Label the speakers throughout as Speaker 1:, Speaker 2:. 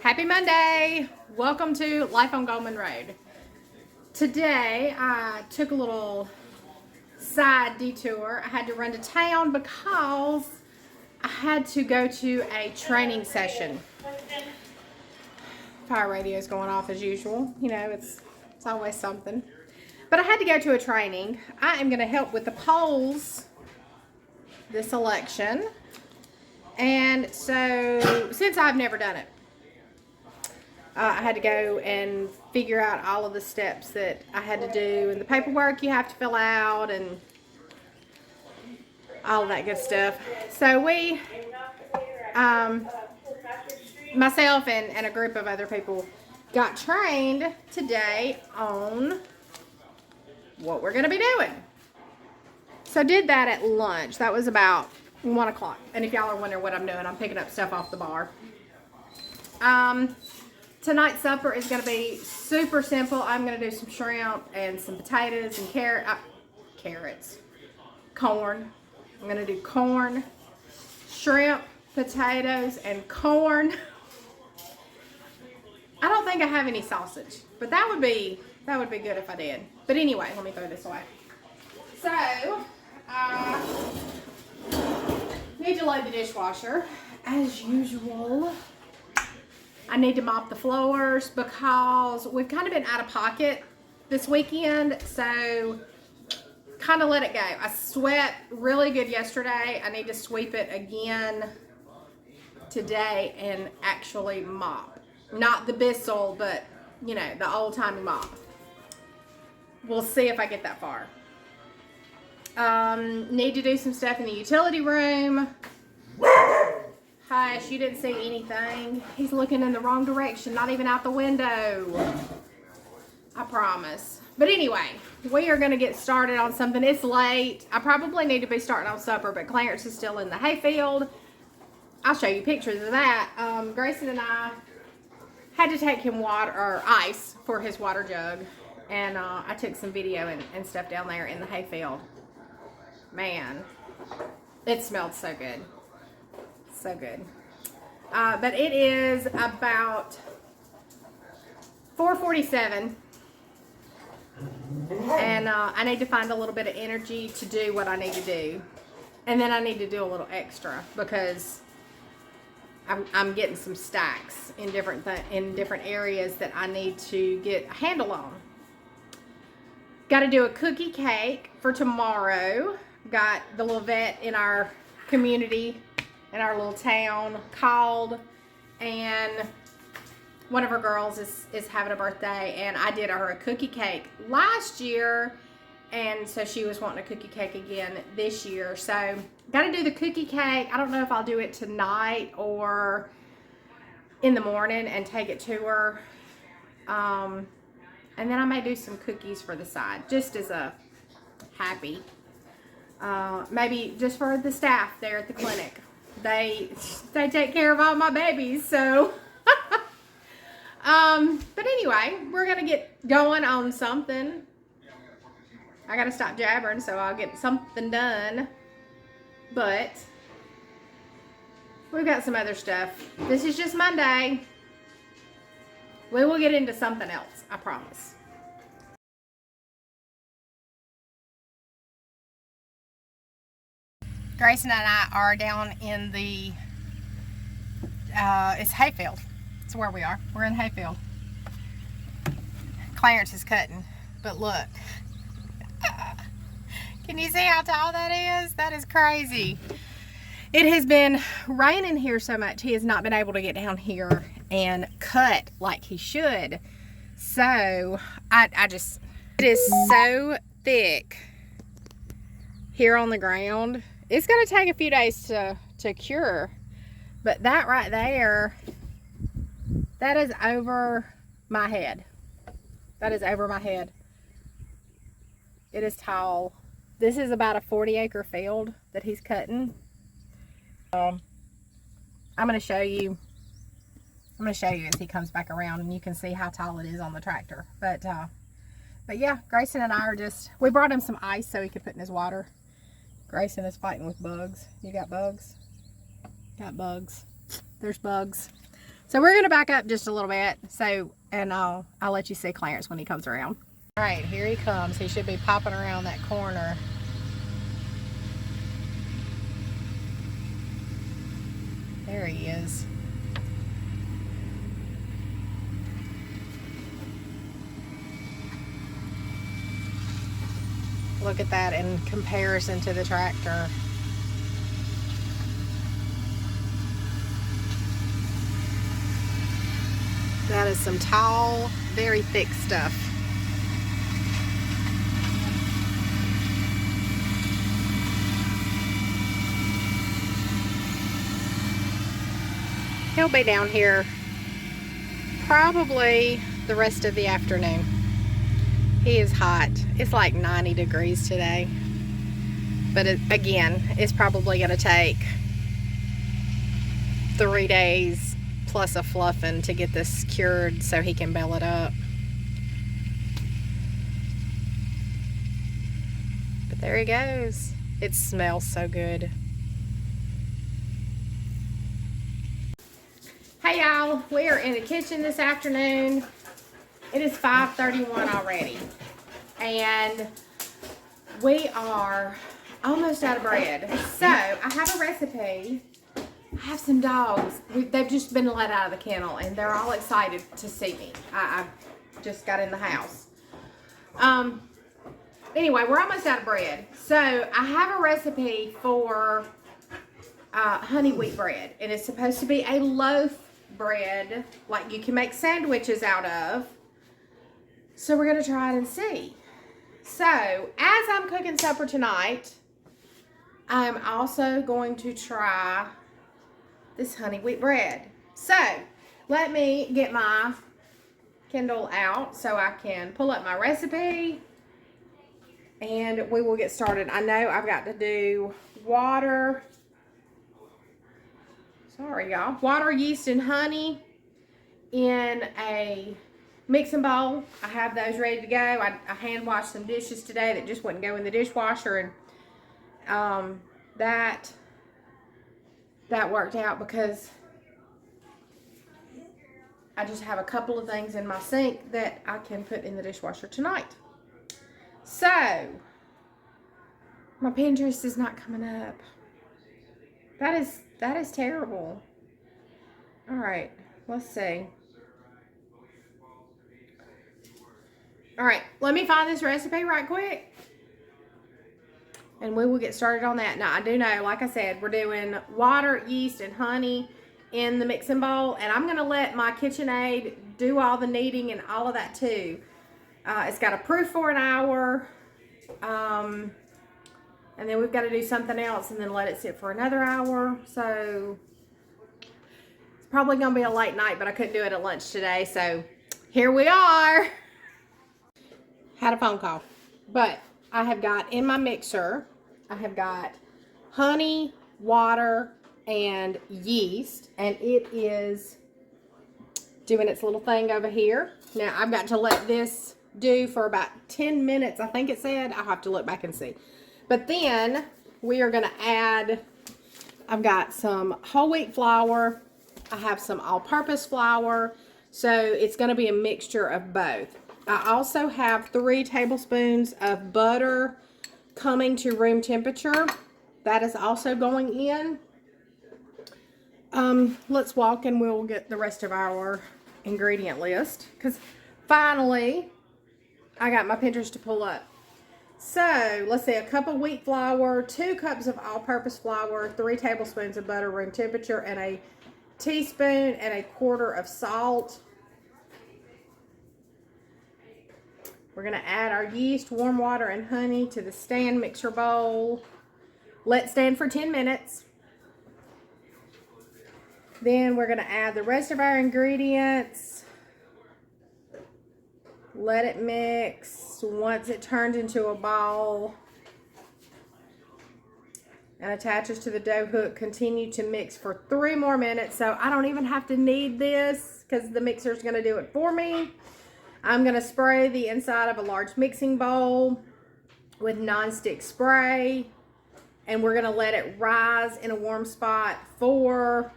Speaker 1: Happy Monday! Welcome to Life on Goldman Road. Today I took a little side detour. I had to run to town because I had to go to a training session. Fire radio's going off as usual. You know, it's always something. But I had to go to a training. I am going to help with the polls this election. And so, since I've never done it, I had to go and figure out all of the steps that I had to do and the paperwork you have to fill out and all of that good stuff. So we, myself and a group of other people got trained today on what we're going to be doing. So I did that at lunch. That was about 1 o'clock. And if y'all are wondering what I'm doing, I'm picking up stuff off the bar. Tonight's supper is going to be super simple. I'm going to do some shrimp and some potatoes and carrots, corn. I'm going to do corn, shrimp, potatoes, and corn. I don't think I have any sausage, but that would be good if I did. But anyway, let me throw this away. So, need to load the dishwasher as usual. I need to mop the floors because we've kind of been out of pocket this weekend, so kind of let it go. I swept really good yesterday. I need to sweep it again today and actually mop. Not the Bissell, but you know, the old-timey mop. We'll see if I get that far. Need to do some stuff in the utility room. Hush, you didn't see anything. He's looking in the wrong direction, not even out the window. I promise. But anyway, we are going to get started on something. It's late. I probably need to be starting on supper, but Clarence is still in the hayfield. I'll show you pictures of that. Grayson and I had to take him water or ice for his water jug. And I took some video and stuff down there in the hayfield. Man, it smelled so good. So good. But it is about 4:47. And I need to find a little bit of energy to do what I need to do. And then I need to do a little extra because I'm getting some stacks in different areas that I need to get a handle on. Got to do a cookie cake for tomorrow. Got the little vet in our community, in our little town, called, and one of her girls is having a birthday, and I did her a cookie cake last year, and so she was wanting a cookie cake again this year. So got to do the cookie cake. I don't know if I'll do it tonight or in the morning and take it to her. And then I may do some cookies for the side, just as a happy. Maybe just for the staff there at the clinic. They take care of all my babies, so. But anyway, we're going to get going on something. I got to stop jabbering, so I'll get something done. But we've got some other stuff. This is just Monday. We will get into something else, I promise. Grayson and I are down in the, it's hayfield. It's where we are. We're in hayfield. Clarence is cutting, but look. Can you see how tall that is? That is crazy. It has been raining here so much, he has not been able to get down here and cut like he should. So, it is so thick here on the ground. It's going to take a few days to cure. But that right there, that is over my head. That is over my head. It is tall. This is about a 40-acre field that he's cutting. I'm going to show you. I'm going to show you as he comes back around, and you can see how tall it is on the tractor. But yeah, Grayson and I are we brought him some ice so he could put in his water. Grayson is fighting with bugs. You got bugs? Got bugs. There's bugs. So we're gonna back up just a little bit. And I'll let you see Clarence when he comes around. All right, here he comes. He should be popping around that corner. There he is. Look at that in comparison to the tractor. That is some tall, very thick stuff. He'll be down here probably the rest of the afternoon. He is hot. It's like 90 degrees today. But again, it's probably going to take 3 days plus a fluffing to get this cured so he can bale it up. But there he goes. It smells so good. Hey y'all, we are in the kitchen this afternoon. It is 5:31 already, and we are almost out of bread. So I have a recipe. I have some dogs. They've just been let out of the kennel, and they're all excited to see me. I just got in the house. Anyway, we're almost out of bread. So I have a recipe for honey wheat bread, and it's supposed to be a loaf bread like you can make sandwiches out of. So we're going to try it and see. So as I'm cooking supper tonight, I'm also going to try this honey wheat bread. So let me get my Kindle out so I can pull up my recipe and we will get started. I know I've got to do water. Sorry, y'all. Water, yeast, and honey in a mixing bowl. I have those ready to go. I hand washed some dishes today that just wouldn't go in the dishwasher, and that worked out because I just have a couple of things in my sink that I can put in the dishwasher tonight. So my Pinterest is not coming up. That is terrible. All right, let's see. All right, let me find this recipe right quick, and we will get started on that. Now, I do know, like I said, we're doing water, yeast, and honey in the mixing bowl, and I'm going to let my KitchenAid do all the kneading and all of that too. It's got to proof for an hour, and then we've got to do something else and then let it sit for another hour. So it's probably going to be a late night, but I couldn't do it at lunch today, so here we are. Had a phone call, but I have got in my mixer, I have got honey, water, and yeast, and it is doing its little thing over here. Now I've got to let this do for about 10 minutes, I think it said. I'll have to look back and see. But then we are going to add, I've got some whole wheat flour, I have some all-purpose flour, so it's going to be a mixture of both. I also have 3 tablespoons of butter coming to room temperature. That is also going in. Let's walk and we'll get the rest of our ingredient list, because finally I got my Pinterest to pull up. So let's see, a cup of wheat flour, 2 cups of all-purpose flour, 3 tablespoons of butter room temperature, and a teaspoon and 1/4 of salt. We're going to add our yeast, warm water, and honey to the stand mixer bowl. Let stand for 10 minutes. Then we're going to add the rest of our ingredients. Let it mix. Once it turns into a ball and attaches to the dough hook, continue to mix for 3 more minutes. So I don't even have to knead this because the mixer is going to do it for me. I'm going to spray the inside of a large mixing bowl with nonstick spray, and we're going to let it rise in a warm spot for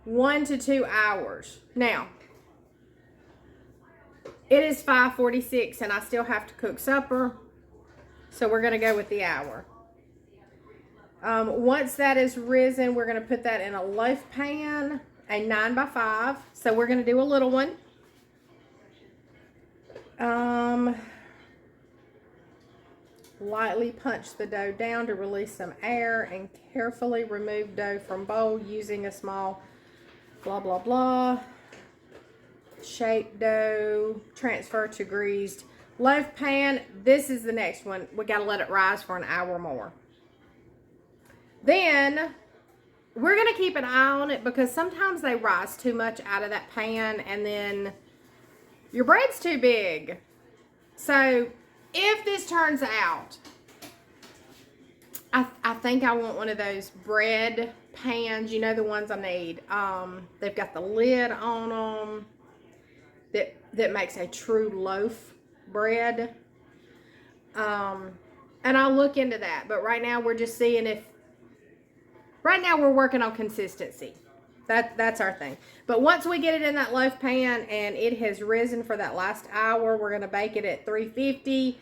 Speaker 1: 1 to 2 hours. Now, it is 5:46 and I still have to cook supper. So we're going to go with the hour. Once that is risen, we're going to put that in a loaf pan, a 9x5. So we're going to do a little one. Lightly punch the dough down to release some air and carefully remove dough from bowl using a small blah blah blah. Shape dough, transfer to greased loaf pan. This is the next one. We got to let it rise for an hour more. Then we're going to keep an eye on it because sometimes they rise too much out of that pan and then your bread's too big. So if this turns out, I think I want one of those bread pans, you know, the ones I need. They've got the lid on them that makes a true loaf bread. And I'll look into that. But right now we're just seeing if, right now we're working on consistency. That's our thing. But once we get it in that loaf pan and it has risen for that last hour, we're going to bake it at 350,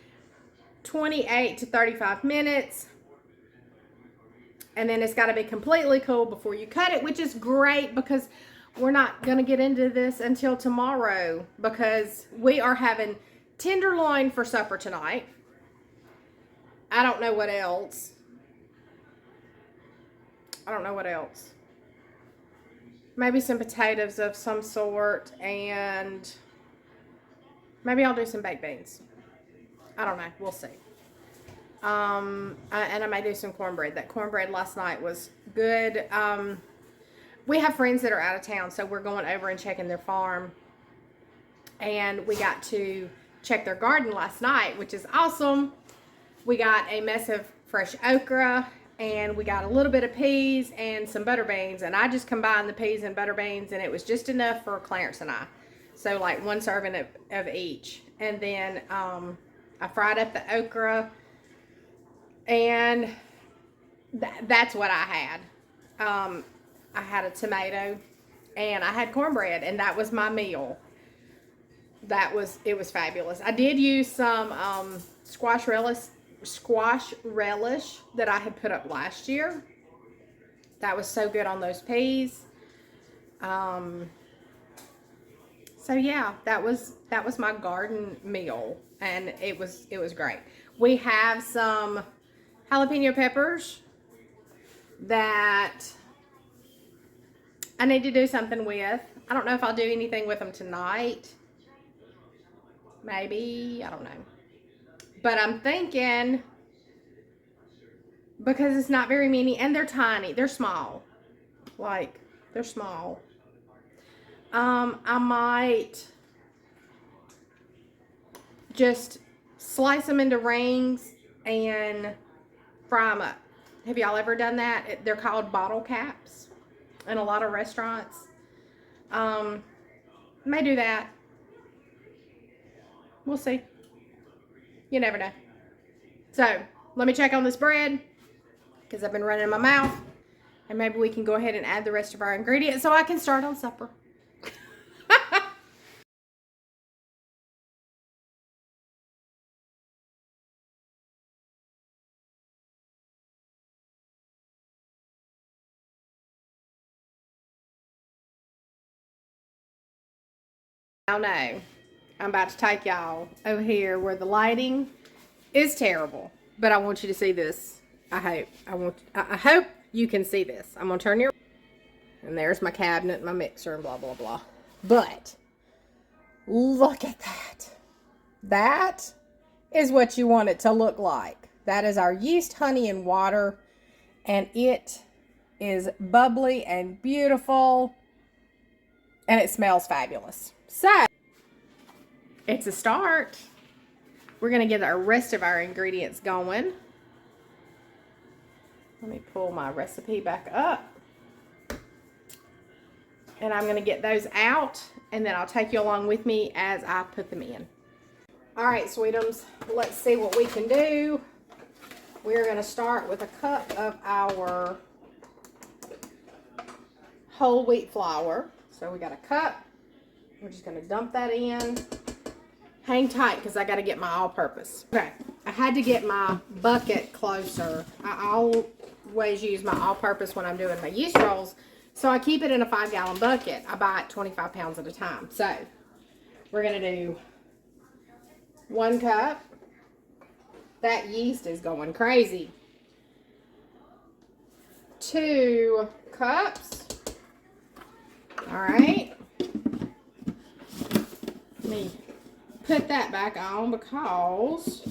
Speaker 1: 28 to 35 minutes. And then it's got to be completely cool before you cut it, which is great because we're not going to get into this until tomorrow because we are having tenderloin for supper tonight. I don't know what else. Maybe some potatoes of some sort, and maybe I'll do some baked beans. I don't know. We'll see. And I may do some cornbread. That cornbread last night was good. We have friends that are out of town, so we're going over and checking their farm. And we got to check their garden last night, which is awesome. We got a mess of fresh okra, and we got a little bit of peas and some butter beans. And I just combined the peas and butter beans, and it was just enough for Clarence and I. So like one serving of each. And then I fried up the okra, and that's what I had. I had a tomato, and I had cornbread, and that was my meal. It was fabulous. I did use some squash relish that I had put up last year. That was so good on those peas. So yeah, that was my garden meal, and it was great. We have some jalapeno peppers that I need to do something with. I don't know if I'll do anything with them tonight. Maybe, I don't know. But I'm thinking, because it's not very many, and they're tiny, they're small. Like, they're small. I might just slice them into rings and fry them up. Have y'all ever done that? They're called bottle caps in a lot of restaurants. May do that. We'll see. You never know. So, let me check on this bread because I've been running my mouth. And maybe we can go ahead and add the rest of our ingredients so I can start on supper. Now, no, I'm about to take y'all over here where the lighting is terrible, but I want you to see this. I hope you can see this. I'm gonna turn your, and there's my cabinet, my mixer, and blah blah blah. But look at that. That is what you want it to look like. That is our yeast, honey, and water, and it is bubbly and beautiful, and it smells fabulous. So, it's a start. We're going to get our rest of our ingredients going. Let me pull my recipe back up. And I'm going to get those out, and then I'll take you along with me as I put them in. All right, sweetums, let's see what we can do. We're going to start with a cup of our whole wheat flour. So we got a cup. We're just going to dump that in. Hang tight because I got to get my all-purpose. Okay, I had to get my bucket closer. I always use my all-purpose when I'm doing my yeast rolls. So I keep it in a 5-gallon bucket. I buy it 25 pounds at a time. So we're going to do 1 cup. That yeast is going crazy. 2 cups. All right. Let me put that back on because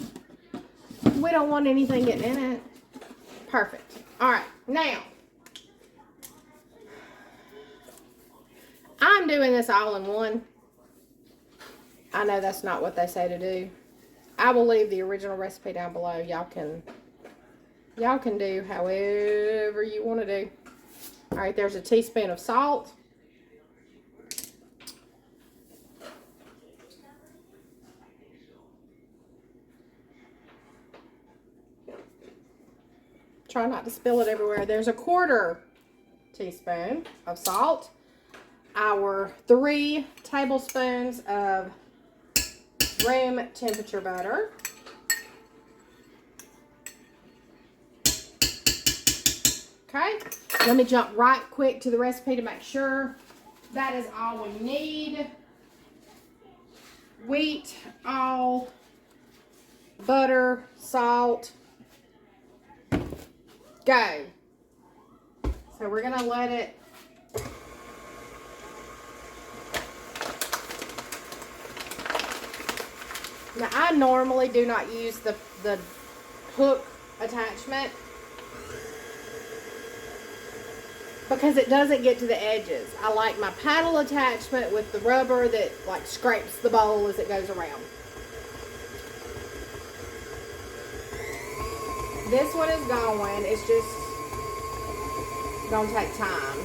Speaker 1: we don't want anything getting in it. Perfect. All right. Now, I'm doing this all in one. I know that's not what they say to do. I will leave the original recipe down below. Y'all can do however you want to do. All right, there's a teaspoon of salt. Try not to spill it everywhere. There's a 1/4 teaspoon of salt. Our 3 tablespoons of room temperature butter. Okay, let me jump right quick to the recipe to make sure that is all we need. Wheat, all, butter, salt. Go. So we're gonna let it now. I normally do not use the hook attachment because it doesn't get to the edges. I like my paddle attachment with the rubber that like scrapes the bowl as it goes around. This one is going. It's just gonna take time.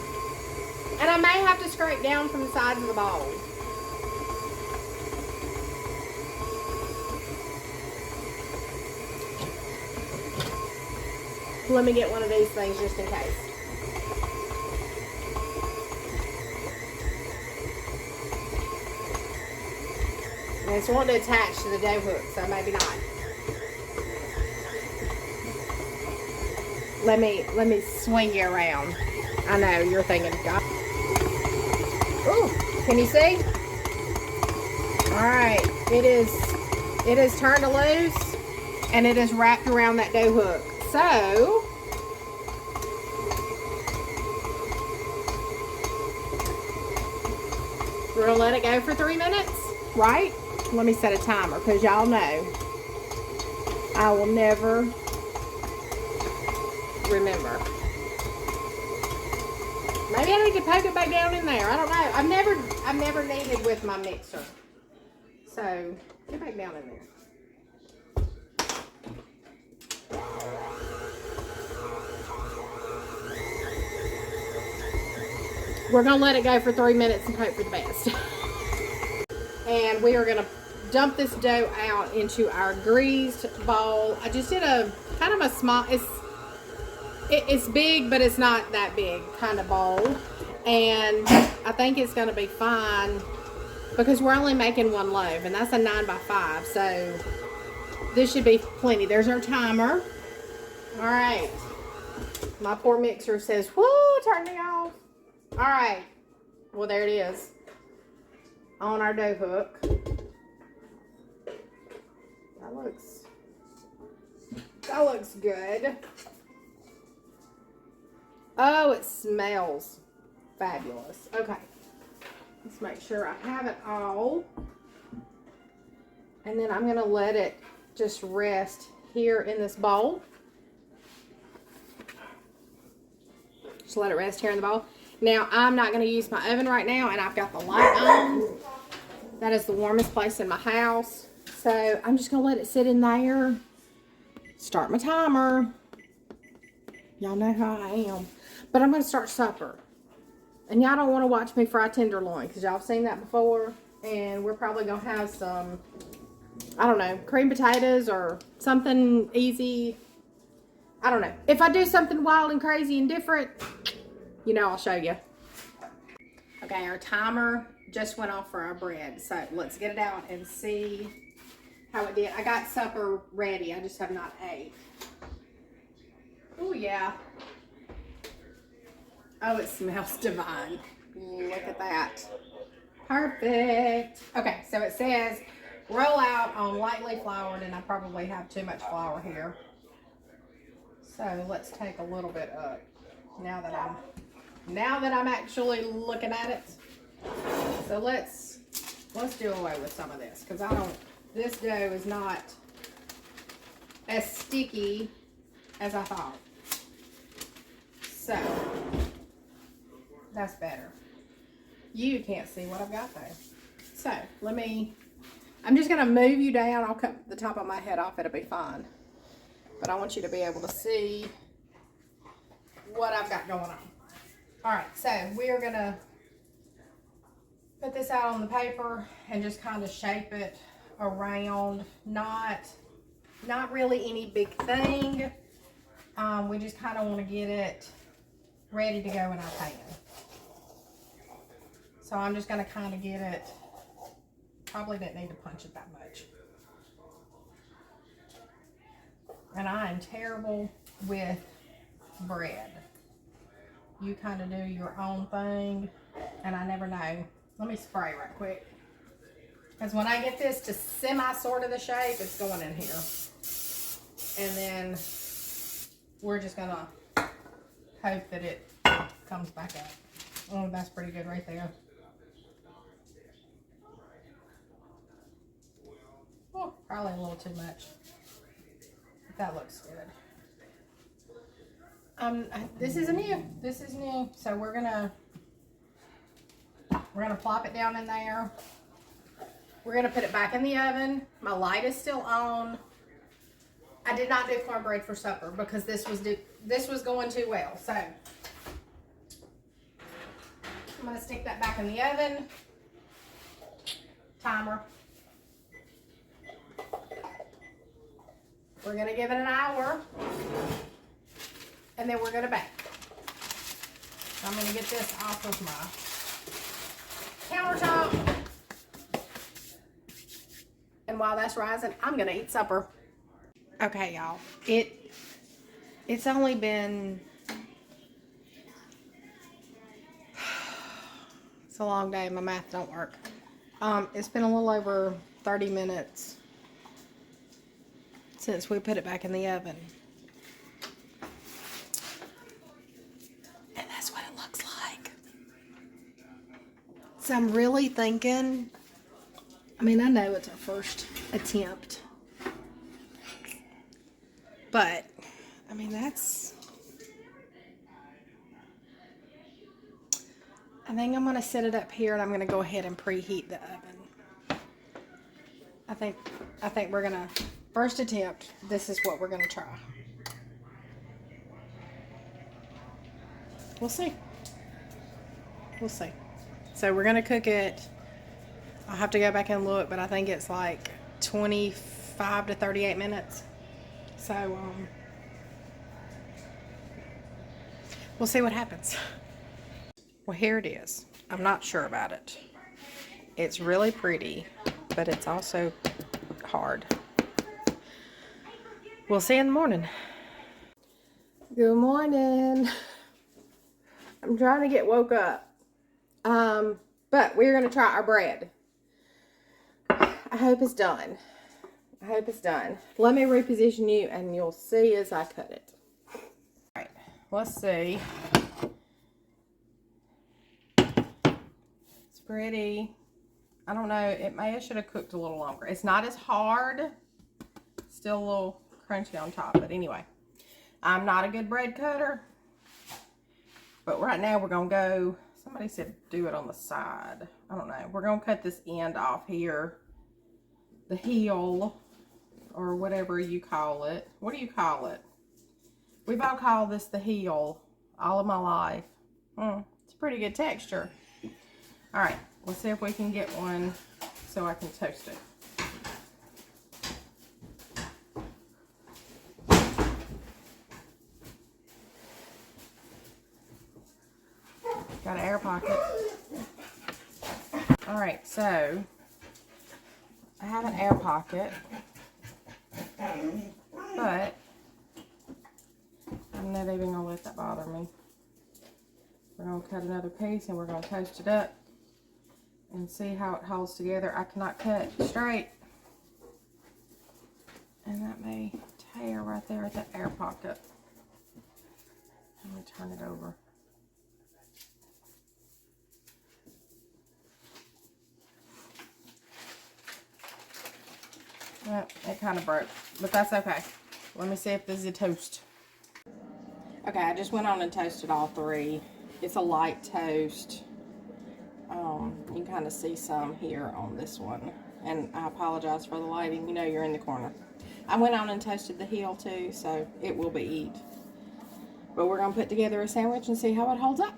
Speaker 1: And I may have to scrape down from the sides of the bowl. Let me get one of these things just in case. And it's wanting to attach to the dough hook, so maybe not. Let me swing you around. I know you're thinking, God. Ooh, can you see? All right, it is turned loose, and it is wrapped around that dough hook. So we're gonna let it go for 3 minutes, right? Let me set a timer because y'all know I will never remember. Maybe I need to poke it back down in there. I don't know. I've never kneaded with my mixer. So get back down in there. We're gonna let it go for 3 minutes and hope for the best. And we are gonna dump this dough out into our greased bowl. I just did a kind of a small, it's big, but it's not that big kind of bowl. And I think it's going to be fine because we're only making 1 loaf, and that's a 9 by 5. So this should be plenty. There's our timer. All right. My poor mixer says, whoo, turn me off. All right. Well, there it is on our dough hook. That looks good. Oh, it smells fabulous. Okay. Let's make sure I have it all. And then I'm going to let it just rest here in this bowl. Just let it rest here in the bowl. Now, I'm not going to use my oven right now, and I've got the light on. That is the warmest place in my house. So, I'm just going to let it sit in there. Start my timer. Y'all know how I am. But I'm going to start supper. And y'all don't want to watch me fry tenderloin because y'all have seen that before. And we're probably going to have some, I don't know, cream potatoes or something easy. I don't know. If I do something wild and crazy and different, you know, I'll show you. Okay, our timer just went off for our bread. So let's get it out and see how it did. I got supper ready. I just have not ate. Oh, yeah. Oh, it smells divine. Look at that. Perfect. Okay, so it says roll out on lightly floured, and I probably have too much flour here. So let's take a little bit up now that I'm actually looking at it. So let's do away with some of this, because this dough is not as sticky as I thought. So that's better. You can't see what I've got though. So I'm just gonna move you down. I'll cut the top of my head off, it'll be fine. But I want you to be able to see what I've got going on. All right, so we're gonna put this out on the paper and just kind of shape it around, not really any big thing. We just kind of want to get it ready to go in our pan. So I'm just going to kind of get it, probably didn't need to punch it that much. And I am terrible with bread. You kind of do your own thing, and I never know. Let me spray right quick. Because when I get this to sort of the shape, it's going in here. And then we're just going to hope that it comes back up. Oh, that's pretty good right there. Oh, probably a little too much. But that looks good. This is new. So we're gonna plop it down in there. We're gonna put it back in the oven. My light is still on. I did not do cornbread for supper because this was going too well. So I'm gonna stick that back in the oven. Timer. We're gonna give it an hour. And then we're gonna bake. So I'm gonna get this off of my countertop. And while that's rising, I'm gonna eat supper. Okay, y'all. It's only been, it's a long day. My math don't work. It's been a little over 30 minutes since we put it back in the oven. So I'm really thinking, I mean, I know it's our first attempt, but I mean, I think I'm going to set it up here and I'm going to go ahead and preheat the oven. I think we're going to, first attempt, this is what we're going to try. We'll see. We'll see. So we're going to cook it. I'll have to go back and look, but I think it's like 25 to 38 minutes. So we'll see what happens. Well, here it is. I'm not sure about it. It's really pretty, but it's also hard. We'll see in the morning. Good morning. I'm trying to get woke up. But we're going to try our bread. I hope it's done. I hope it's done. Let me reposition you and you'll see as I cut it. All right, let's see. It's pretty. I don't know. I should have cooked a little longer. It's not as hard. Still a little crunchy on top. But anyway, I'm not a good bread cutter. But right now we're going to go. Somebody said do it on the side. I don't know. We're going to cut this end off here. The heel, or whatever you call it. What do you call it? We've all called this the heel all of my life. It's a pretty good texture. All right. Let's see if we can get one so I can toast it. Got an air pocket. So, I have an air pocket, but I'm not even gonna let that bother me. We're gonna cut another piece and we're gonna toast it up and see how it holds together. I cannot cut straight, and that may tear right there at that air pocket. Let me turn it over. Yep, it kind of broke, but that's okay. Let me see if this is a toast. Okay, I just went on and toasted all three. It's a light toast. You can kind of see some here on this one. And I apologize for the lighting. You know you're in the corner. I went on and toasted the heel too, so it will be eat. But we're going to put together a sandwich and see how it holds up.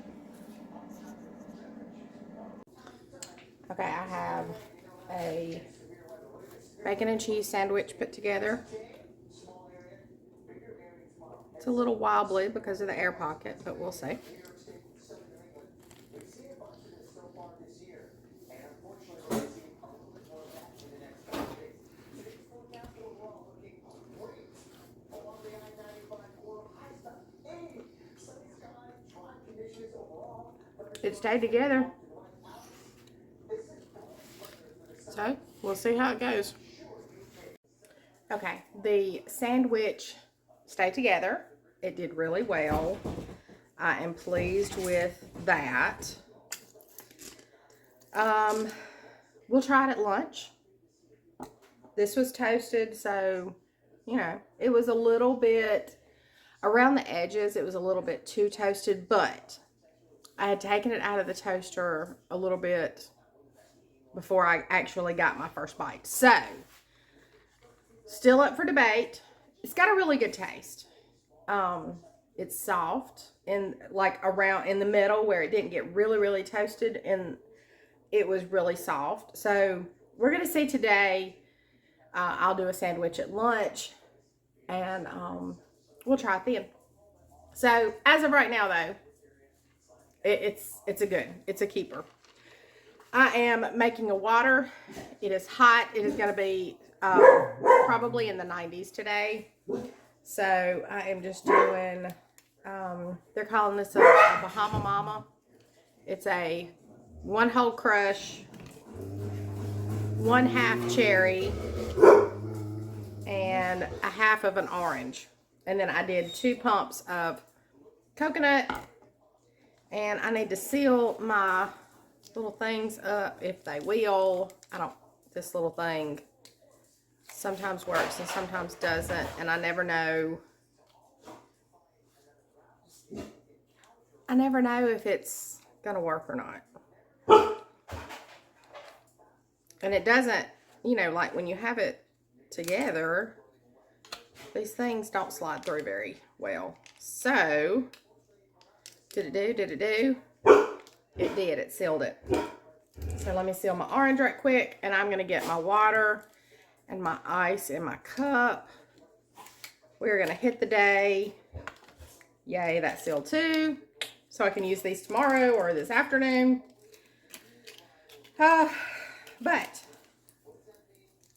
Speaker 1: Okay, I have a bacon and cheese sandwich put together. It's a little wobbly because of the air pocket, but we'll see. It stayed together. So, we'll see how it goes. Okay, the sandwich stayed together. It did really well. I am pleased with that. We'll try it at lunch. This was toasted, so, you know, it was a little bit, around the edges, it was a little bit too toasted, but I had taken it out of the toaster a little bit before I actually got my first bite. So, still up for debate. It's got a really good taste. It's soft and like around in the middle where it didn't get really toasted, and it was really soft. So we're gonna see today. I'll do a sandwich at lunch, and we'll try it then. So as of right now, though, it's a keeper. I am making a water. It is hot. It is going to be probably in the 90s today. So I am just doing, they're calling this a Bahama Mama. It's a 1 whole crush, 1/2 cherry, and 1/2 of an orange. And then I did 2 pumps of coconut. And I need to seal my little things up if they will. This little thing sometimes works and sometimes doesn't, and I never know if it's gonna work or not. And it doesn't, you know, like when you have it together, these things don't slide through very well. So, did it do? Did it do? It did. It sealed it. So let me seal my orange right quick, and I'm going to get my water and my ice in my cup. We're going to hit the day. Yay, that's sealed too. So I can use these tomorrow or this afternoon. But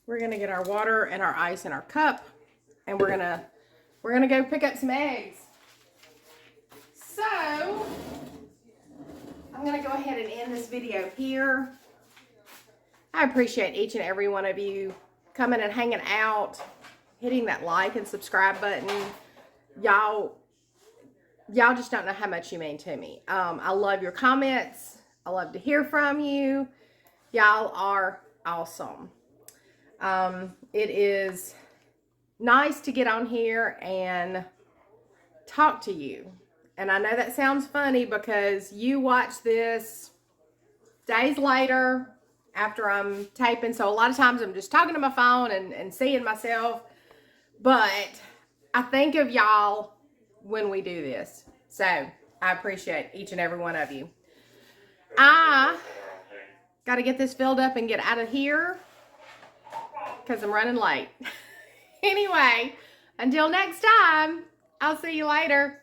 Speaker 1: we're going to get our water and our ice in our cup, and we're going to go pick up some eggs. So, I'm going to go ahead and end this video here. I appreciate each and every one of you coming and hanging out, hitting that like and subscribe button. Y'all just don't know how much you mean to me. I love your comments. I love to hear from you. Y'all are awesome. It is nice to get on here and talk to you. And I know that sounds funny because you watch this days later after I'm taping. So a lot of times I'm just talking to my phone and seeing myself. But I think of y'all when we do this. So I appreciate each and every one of you. I got to get this filled up and get out of here because I'm running late. Anyway, until next time, I'll see you later.